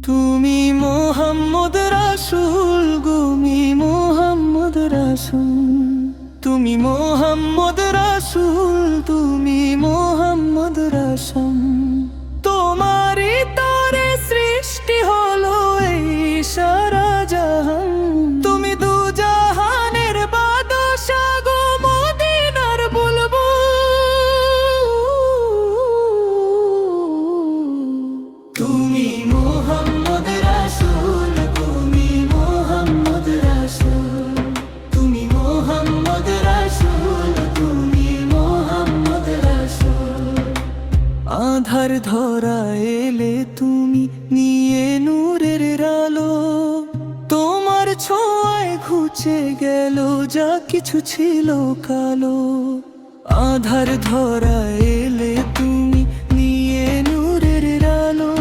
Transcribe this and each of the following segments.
তুমি মোহাম্মদ রাসূল, তুমি মোহাম্মদ রাসূল, তুমি মোহাম্মদ রাসূল, তুমি মোহাম্মদ রাসূল। তোমারই তরে সৃষ্টি হলো এই সারা জাহান। তুমি দু জাহানের বাদশা গো, মদিনার বুলবুল। তুমি মোহাম্মদ রাসূল, তুমি মোহাম্মদ রাসূল, তুমি মোহাম্মদ রাসূল, তুমি মোহাম্মদ রাসূল। আধার ধরা এলে তুমি নিয়ে নূরের আলো। তোমার ছোঁয়ায় ঘুচে গেল যা কিছু ছিল কালো। আধার ধরা এলে তুমি নিয়ে নূরের আলো।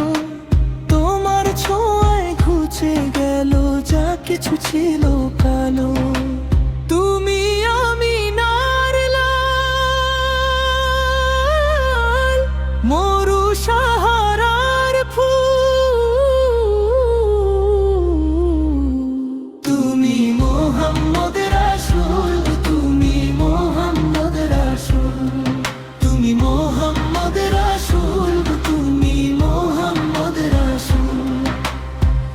তোমার ছোঁয়ায় ঘুচে গেল যা কিছু ছিল কালো। তুমি আমিনার লাল, মরু সাহারার ফুল। তুমি মোহাম্মদ রাসূল, তুমি মোহাম্মদ রাসূল, তুমি মোহাম্মদ রাসূল, তুমি মোহাম্মদ রাসূল।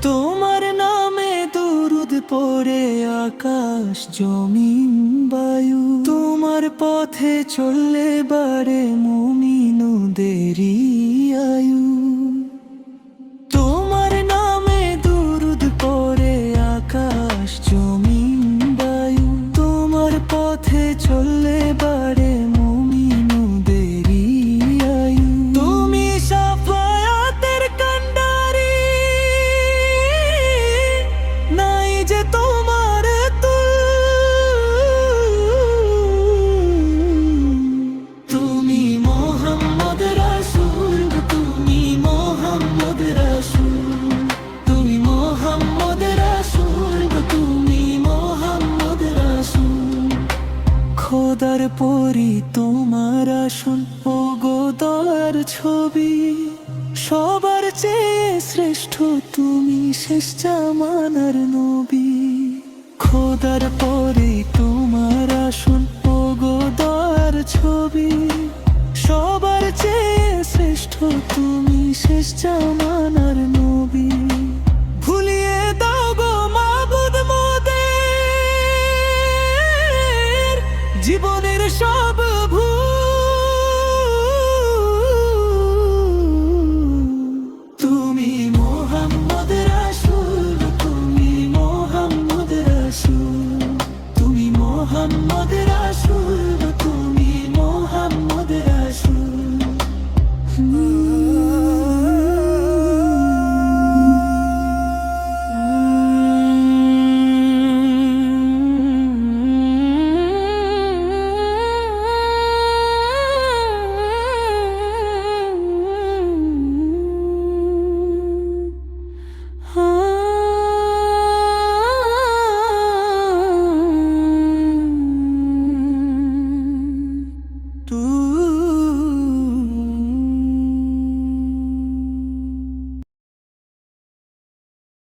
তোমার নামে দরুদ পড়ে আকাশ জমিন বায়ু। তোমার পথে চললে বাড়ে মুমিনদেরই আয়ু। তোমার নামে দরুদ পড়ে আকাশ জমিন বায়ু। তোমার পথে চললে বাড়ে মুমিনদেরই আয়ু। তুমি শাফায়াতের কান্ডারি, নাই যে তোমার তুল। তুমি মোহাম্মদ রাসূল, তুমি মোহাম্মদ রাসূল, তুমি মোহাম্মদ রাসূল, তুমি মোহাম্মদ রাসূল। খোদার পরি তোমার আসন, ও গো দয়ার ছবি। সবার চেয়ে শ্রেষ্ঠ তুমি, শেষ জামানার নবী। খোদার পরে তোমার আসন, ও গো দয়ার ছবি। সবার চেয়ে শ্রেষ্ঠ তুমি, শেষ জামানার নবী। ভুলিয়ে দাও গো মাবুদ মোদের জীবনের সব ভুল। তুমি মোহাম্মদ রাসূল, তুমি মোহাম্মদ রাসূল, তুমি মোহাম্মদ রাসূল, তুমি মোহাম্মদ রাসূল।